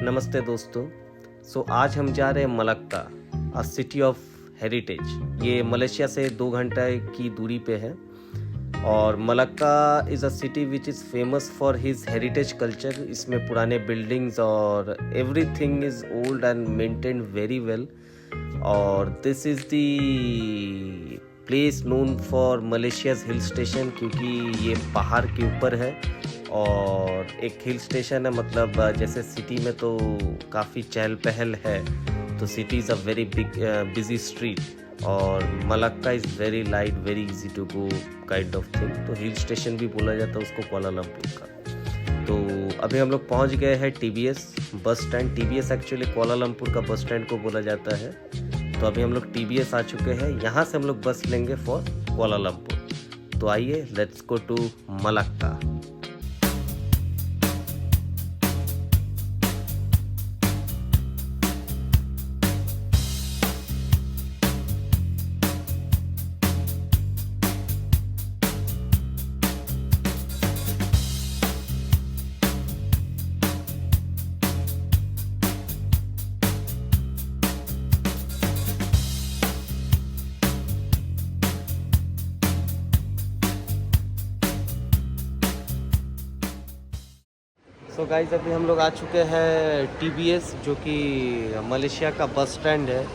नमस्ते दोस्तों। आज हम जा रहे हैं Malacca, a city of heritage. ये मलेशिया से 2 घंटे की दूरी पे है और Malacca is a city which is famous for his heritage culture. इसमें पुराने बिल्डिंग्स और everything is old and maintained very well. और this is the place known for Malaysia's hill station, क्योंकि ये पहाड़ के ऊपर है और एक हिल स्टेशन है। मतलब जैसे सिटी में तो काफ़ी चहल पहल है, तो city is a very big busy street और Malacca is very light, very easy to go kind of thing. तो हिल स्टेशन भी बोला जाता है उसको कुआलालंपुर का। तो अभी हम लोग पहुंच गए हैं TBS bus stand. TBS actually Kuala Lumpur का बस स्टैंड को बोला जाता है। तो अभी हम लोग टीबीएस आ चुके हैं, यहाँ से हम लोग बस लेंगे फॉर कुआलालंपुर। तो आइए, let's go to Malacca. Guys, अभी हम लोग आ चुके हैं टीबीएस, जो कि मलेशिया का बस स्टैंड है।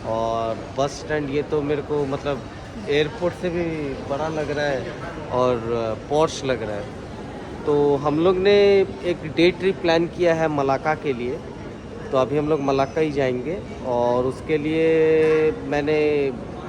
और बस स्टैंड ये तो मेरे को मतलब एयरपोर्ट से भी बड़ा लग रहा है और पॉश लग रहा है। तो हम लोग ने एक डे ट्रिप प्लान किया है मलाक्का के लिए। तो अभी हम लोग मलाक्का ही जाएंगे और उसके लिए मैंने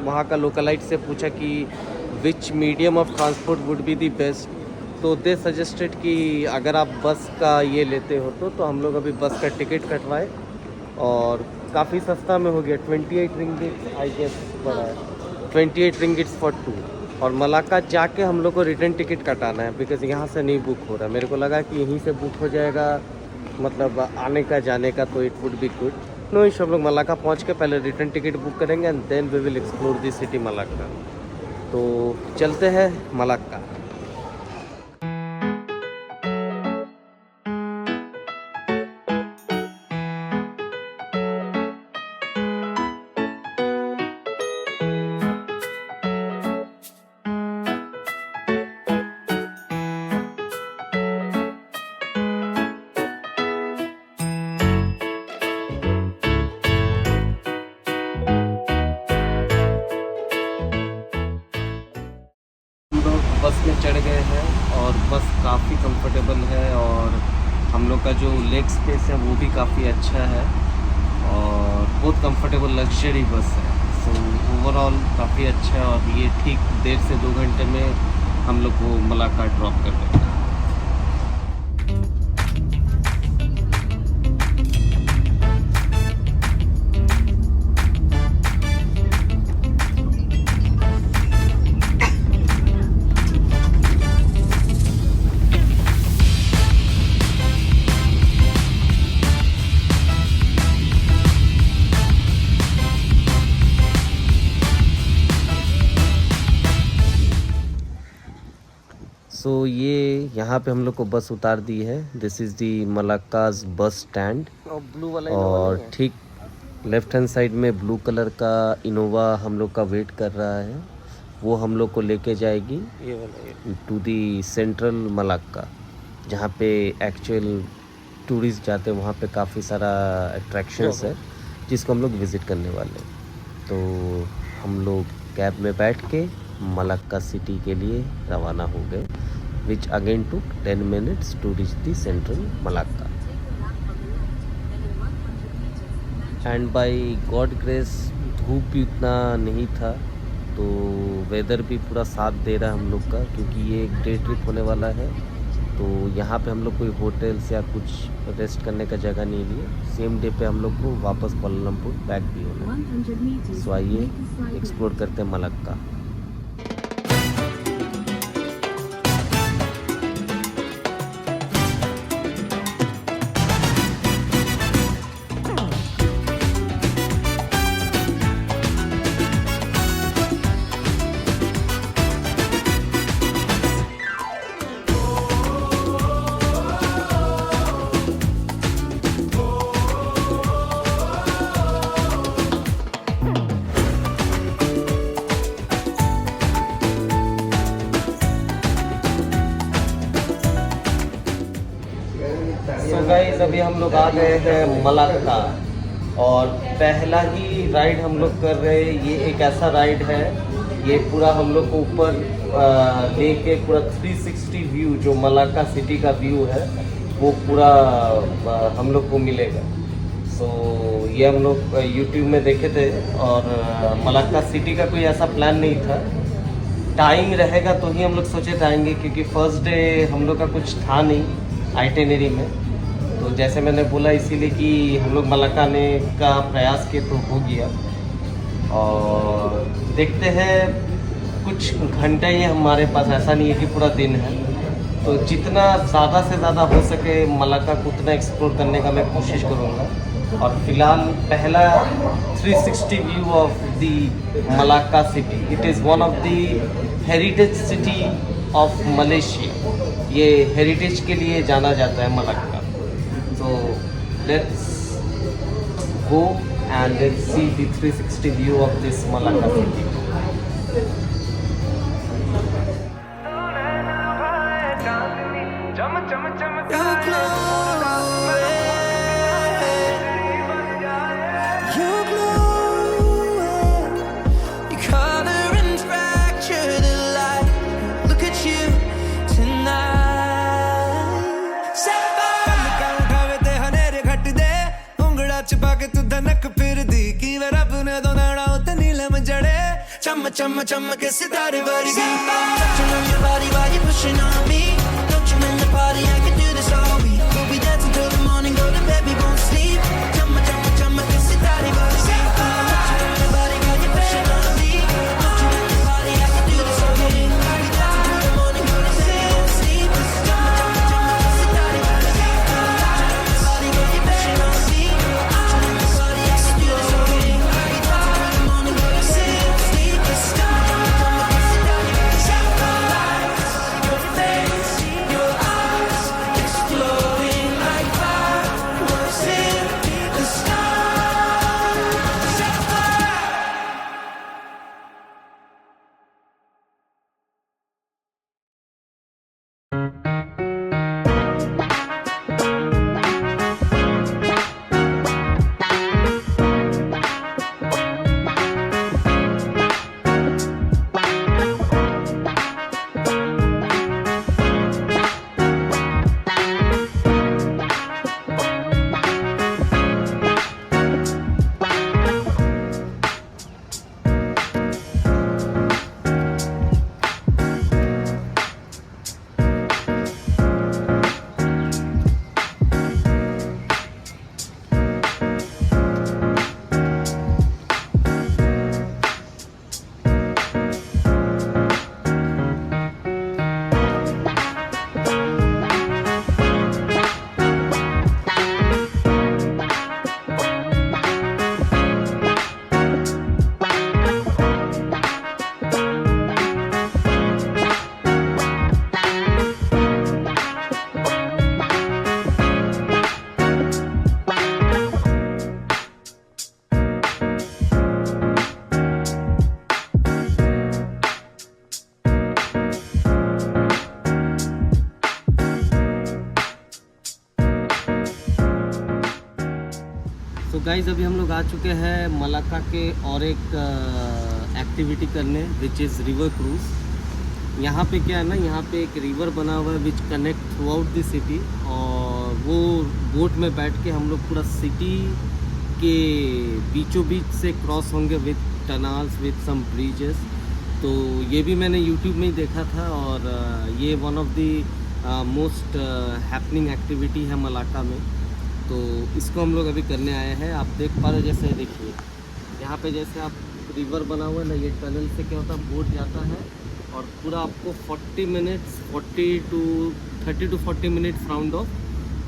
वहाँ का लोकलाइट से पूछा कि विच medium of transport would be the best. तो दे सजेस्टेड कि अगर आप बस का ये लेते हो तो हम लोग अभी बस का टिकट कटवाए और काफ़ी सस्ता में हो गया। 28 रिंगिट्स आई गेस पड़ा है, 28 रिंगिट्स फॉर 2। और मलाक्का जाके हम लोग को रिटर्न टिकट कटाना है, बिकॉज़ यहाँ से नहीं बुक हो रहा। मेरे को लगा कि यहीं से बुक हो जाएगा, मतलब आने का जाने का, तो it would be good. No issue, हम लोग मलाक्का पहुँच के पहले रिटर्न टिकट बुक करेंगे and then we will explore the city Malacca. तो चलते हैं मलाक्का। बस में चढ़ गए हैं और बस काफ़ी कंफर्टेबल है और हम लोग का जो लेग स्पेस है वो भी काफ़ी अच्छा है और बहुत कंफर्टेबल लग्जरी बस है। सो ओवरऑल काफ़ी अच्छा है और ये ठीक 1.5 से 2 घंटे में हम लोग को मलाक्का ड्रॉप कर देगा। ये यहाँ पे हम लोग को बस उतार दी है। This is the मलाक्काज bus stand और ठीक लेफ्ट हैंड साइड में ब्लू कलर का इनोवा हम लोग का वेट कर रहा है। वो हम लोग को लेके जाएगी टू दी सेंट्रल मलाक्का, जहाँ पे एक्चुअल टूरिस्ट जाते हैं। वहाँ पे काफ़ी सारा अट्रैक्शंस है जिसको हम लोग विज़िट करने वाले हैं। तो हम लोग कैब में बैठ के मलाक्का सिटी के लिए रवाना हो गए, which again took 10 minutes to reach the central Malacca. And by God grace धूप भी उतना नहीं था, तो वेदर भी पूरा साथ दे रहा है हम लोग का, क्योंकि ये एक डे ट्रिप होने वाला है। तो यहाँ पे हम लोग कोई होटल्स या कुछ रेस्ट करने का जगह नहीं लिए। सेम डे पे हम लोग को वापस कुआलालंपुर बैक भी होना है। सो आइए एक्सप्लोर करते हैं मलाक्का। सो गाइस अभी हम लोग आ गए हैं मलाक्का और पहला ही राइड हम लोग कर रहे हैं। ये एक ऐसा राइड है, ये पूरा हम लोग को ऊपर लेके पूरा 360 व्यू जो मलाक्का सिटी का व्यू है वो पूरा हम लोग को मिलेगा। सो ये हम लोग यूट्यूब में देखे थे और मलाक्का सिटी का कोई ऐसा प्लान नहीं था। टाइम रहेगा तो ही हम लोग सोचे जाएंगे, क्योंकि फर्स्ट डे हम लोग का कुछ था नहीं आइटिनरी में। तो जैसे मैंने बोला इसीलिए कि हम लोग मलाक्का आने का प्रयास किए तो हो गया। और देखते हैं कुछ घंटे ही हमारे पास, ऐसा नहीं है कि पूरा दिन है। तो जितना ज़्यादा से ज़्यादा हो सके मलाक्का को उतना एक्सप्लोर करने का मैं कोशिश करूँगा। और फिलहाल पहला 360 view of the Malacca city. It is one of the heritage city of Malaysia. ये हेरिटेज के लिए जाना जाता है मलाक्का। तो let's go and let's see the 360 view of this Malacca city. Chumma chumma ke sitare vargi. Touching on your body while you're pushing on me. Don't you in the party? I can do this all week. We'll be dancing till the morning, go to bed, we won't sleep. Chumma chumma chumma ke sitare vargi. Touching on your body while you're pushing on me. Don't you in the party? I can do this all week. We'll be dancing till the morning, go to bed, we won't sleep. Chumma chumma chumma ke sitare vargi. Touching on your body while you're pushing on me. Don't you in the party? I can do this all week. We'll be dancing till the morning, go to bed, we won't sleep. तो guys अभी हम लोग आ चुके हैं Malacca के और एक एक्टिविटी करने, विच इज़ रिवर क्रूज़। यहाँ पे क्या है ना, यहाँ पे एक रिवर बना हुआ है which connect through out the city. और वो बोट में बैठ के हम लोग पूरा सिटी के बीचों बीच से क्रॉस होंगे with tunnels, with some bridges. तो ये भी मैंने यूट्यूब में ही देखा था और ये one of the most happening activity है मलाक्का में। तो इसको हम लोग अभी करने आए हैं। आप देख पा रहे, जैसे देखिए यहाँ पे जैसे आप रिवर बना हुआ है ना, ये टनल से क्या होता है, बोट जाता है और पूरा आपको 30 to 40 मिनट्स राउंड ऑफ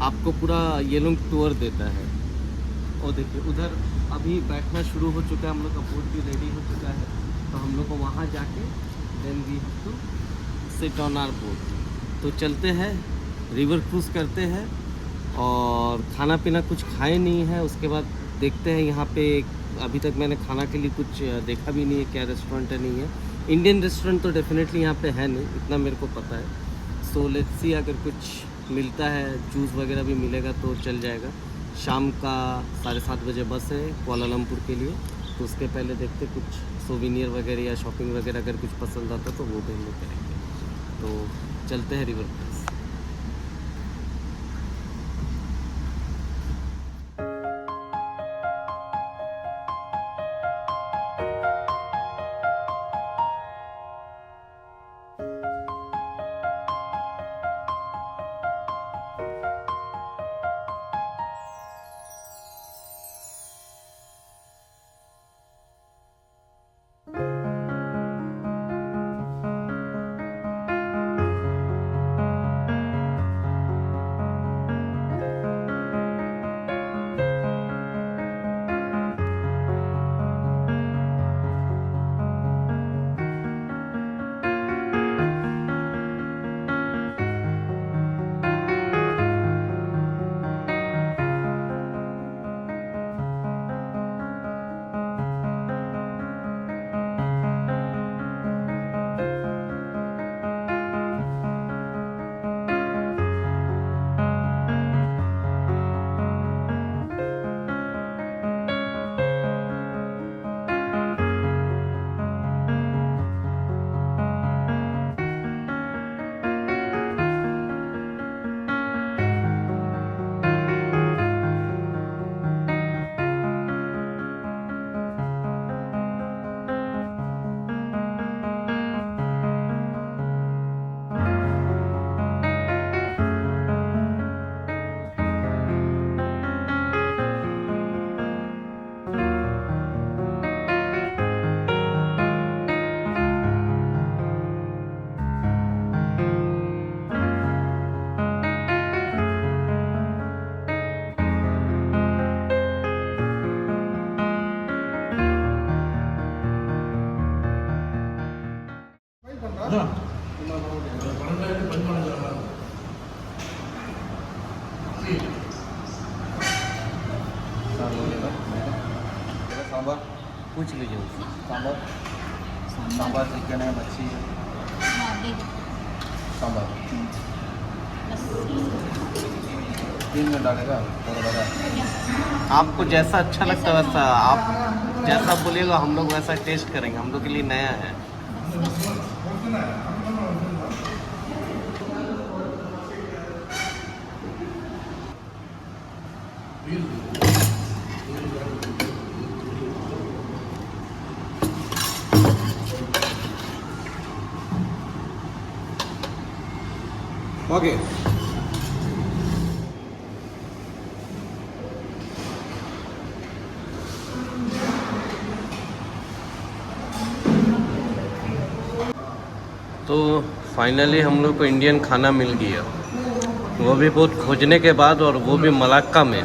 आपको पूरा ये लोग टूर देता है। और देखिए उधर अभी बैठना शुरू हो चुका है, हम लोग का बोट भी रेडी हो चुका है। तो हम लोग को वहाँ जाके then we have to sit on our boat. तो चलते हैं, रिवर क्रूज़ करते हैं और खाना पीना कुछ खाए नहीं है। उसके बाद देखते हैं यहाँ पे, अभी तक मैंने खाना के लिए कुछ देखा भी नहीं है, क्या रेस्टोरेंट है नहीं है। इंडियन रेस्टोरेंट तो डेफिनेटली यहाँ पे है नहीं, इतना मेरे को पता है। सो लेट्स सी, अगर कुछ मिलता है, जूस वगैरह भी मिलेगा तो चल जाएगा। शाम का 7:30 बजे बस है कुआलालंपुर के लिए, तो उसके पहले देखते कुछ सोविनियर वगैरह या शॉपिंग वगैरह अगर कुछ पसंद आता तो वो भी हम लोग करेंगे। तो चलते हैं रिवर क्रूज। सांबर पूछ लीजिए उससे। सांबर सांबर चिकन है, मच्छी है, सांबर 3 मिनट डालेगा थोड़ा बड़ा। आपको जैसा अच्छा लगता है वैसा आप जैसा बोलिएगा हम लोग वैसा टेस्ट करेंगे, हम लोग के लिए नया है। ओके तो फाइनली हम लोग को इंडियन खाना मिल गया, वो भी बहुत खोजने के बाद, और वो भी मलाक्का में।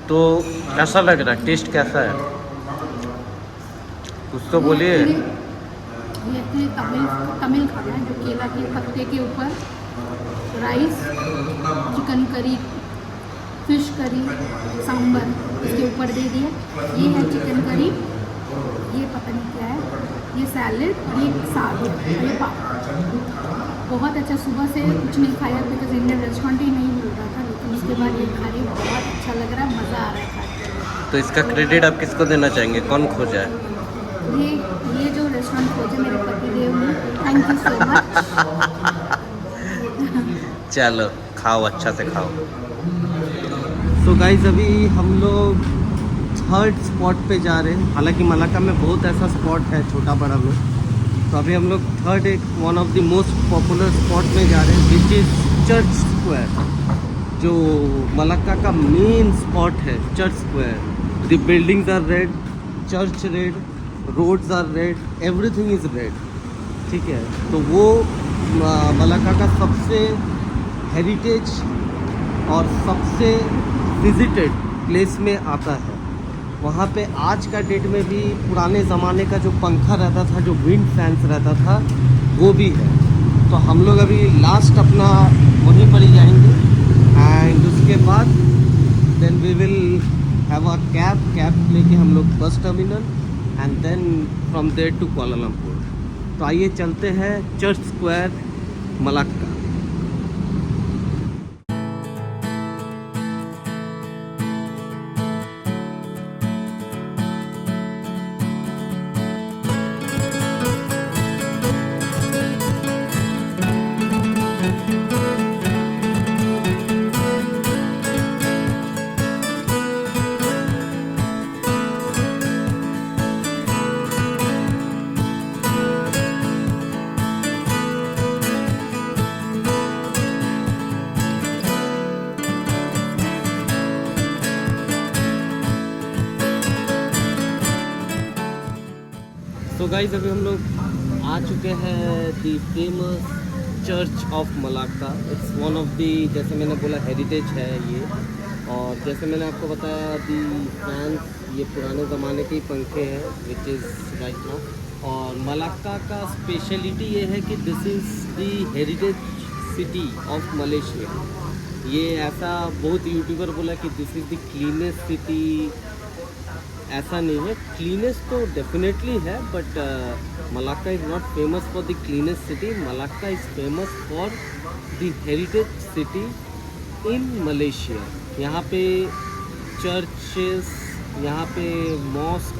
तो कैसा लग रहा है, टेस्ट कैसा है, कुछ तो बोलिए। ये तमिल खाना है जो केला के पत्ते के ऊपर rice, chicken curry, fish curry, sambar इसके ऊपर दे दिया। ये है चिकन करी, ये पता नहीं क्या है, ये सैलेड और ये साग, ये पापड़। बहुत अच्छा, सुबह से कुछ नहीं खाया बिकॉज इंडियन रेस्टोरेंट ही नहीं मिल रहा था, लेकिन उसके बाद ये खा रही, बहुत अच्छा लग रहा है, मज़ा आ रहा है खाने। तो इसका क्रेडिट आप किसको देना चाहेंगे, कौन खोजा है? ये जो रेस्टोरेंट खोजे मेरे पतिदेव ने, थैंक यू सो मच। चलो खाओ, अच्छा से खाओ। सो गाइस अभी हम लोग 3rd स्पॉट पे जा रहे हैं। हालांकि मलाक्का में बहुत ऐसा स्पॉट है छोटा बड़ा में, तो अभी हम लोग 3rd एक one of the most popular spot में जा रहे हैं, विच इज़ चर्च स्क्वायर, जो मलाक्का का मेन स्पॉट है। Church square, the buildings are red, church red, roads are red, everything is red, ठीक है। तो वो मलाक्का का सबसे हेरिटेज और सबसे विजिटेड प्लेस में आता है। वहाँ पे आज का डेट में भी पुराने ज़माने का जो पंखा रहता था, जो विंड फैंस रहता था, वो भी है। तो हम लोग अभी लास्ट अपना वहीं पर ही जाएंगे, एंड उसके बाद then we will have a cab लेके हम लोग bus terminal, and then from there to Kuala Lumpur. तो आइए चलते हैं church square Malacca. So guys अभी हम लोग आ चुके हैं the famous church of Malacca. It's one of the, जैसे मैंने बोला, हेरिटेज है ये। और जैसे मैंने आपको बताया, दी फैंस ये पुराने ज़माने के ही पंखे हैं विच इज़ राइट नाउ। और मलाक्का का स्पेशलिटी ये है कि this is the heritage city of Malaysia. ये ऐसा बहुत यूट्यूबर बोला कि this is the cleanest city. ऐसा नहीं है, क्लीनेस्ट तो डेफिनेटली है, but Malacca is not famous for the cleanest city. Malacca is famous for the heritage city in Malaysia. यहाँ पे चर्चेस, यहाँ पे मॉस्क,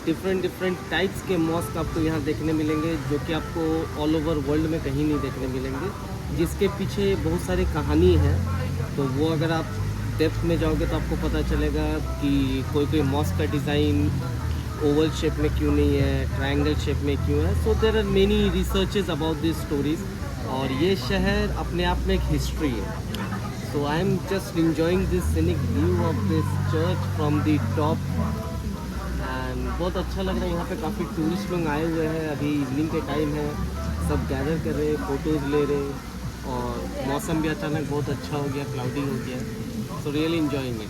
डिफरेंट टाइप्स के मॉस्क आपको यहाँ देखने मिलेंगे, जो कि आपको ऑल ओवर वर्ल्ड में कहीं नहीं देखने मिलेंगे, जिसके पीछे बहुत सारी कहानी है। तो वो अगर आप डेप्थ में जाओगे तो आपको पता चलेगा कि कोई मॉस्क का डिज़ाइन ओवल शेप में क्यों नहीं है, ट्रायंगल शेप में क्यों है। So there are many researches about this stories. और ये शहर अपने आप में एक हिस्ट्री है। So I am just enjoying this scenic view of this church from the top. And बहुत अच्छा लग रहा है। यहाँ पे काफ़ी टूरिस्ट लोग आए हुए हैं। अभी इवनिंग के टाइम है, सब गैदर कर रहे हैं, फ़ोटोज़ ले रहे हैं। और मौसम भी अचानक बहुत अच्छा हो गया, क्लाउडी हो गया। So really enjoying it.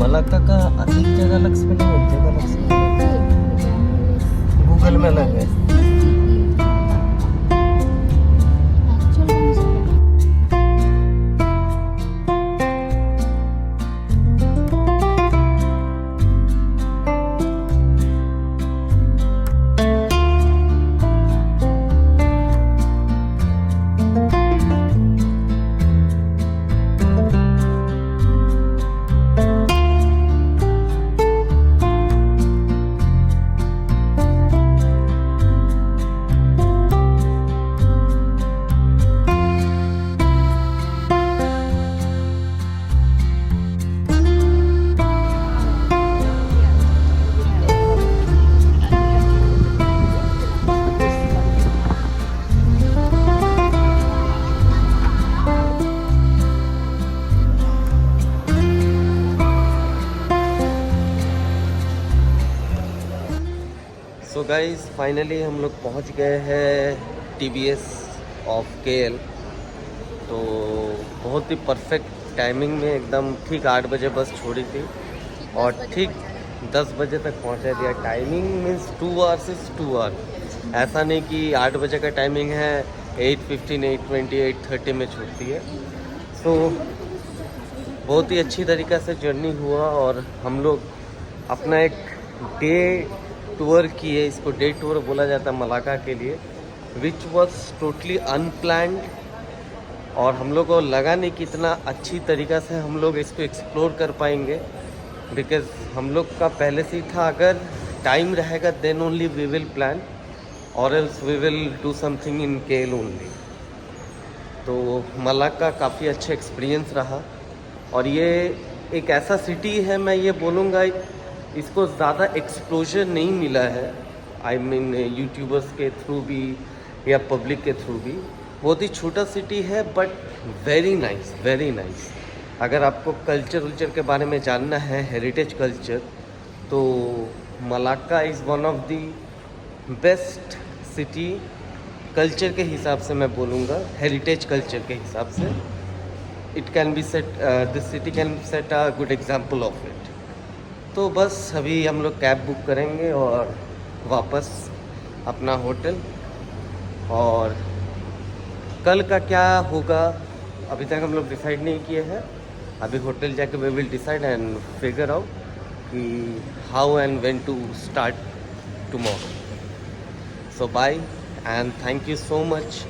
Malacca का अधिक जगह अलग स्पेलिंग है, जगह अलग स्पेलिंग गूगल में अलग है। सो गाइस फाइनली हम लोग पहुंच गए हैं TBS ऑफ KL। तो बहुत ही परफेक्ट टाइमिंग में, एकदम ठीक 8 बजे बस छोड़ी थी और ठीक 10 बजे तक पहुंचा दिया। Timing means 2 hours is 2 hour. ऐसा नहीं कि 8 बजे का टाइमिंग है, 8:15, 8:20, 8:30 में छूटती है। सो बहुत ही अच्छी तरीक़े से जर्नी हुआ और हम लोग अपना एक डे टूर किए। इसको डे टूर बोला जाता है मलाक्का के लिए, विच वॉज टोटली अनप्लैंड। और हम लोग को लगा नहीं कि इतना अच्छी तरीक़ा से हम लोग इसको एक्सप्लोर कर पाएंगे, बिकॉज़ हम लोग का पहले से ही था अगर टाइम रहेगा then only we will plan, और else we will do something in KL only. तो मलाक्का काफ़ी अच्छा एक्सपीरियंस रहा। और ये एक ऐसा सिटी है, मैं ये बोलूँगा इसको ज़्यादा एक्सपोजर नहीं मिला है। आई मीन यूट्यूबर्स के थ्रू भी या पब्लिक के थ्रू भी। बहुत ही छोटा सिटी है but very nice, very nice. अगर आपको कल्चर के बारे में जानना है, हेरिटेज कल्चर, तो Malacca is one of the best city culture के हिसाब से। मैं बोलूँगा हेरिटेज कल्चर के हिसाब से it can be set, this city can set a good example of it. तो बस अभी हम लोग कैब बुक करेंगे और वापस अपना होटल। और कल का क्या होगा अभी तक हम लोग डिसाइड नहीं किए हैं। अभी होटल जाके we will decide and figure out कि how and when to start tomorrow. So bye and thank you so much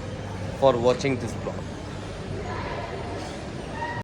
for watching this blog.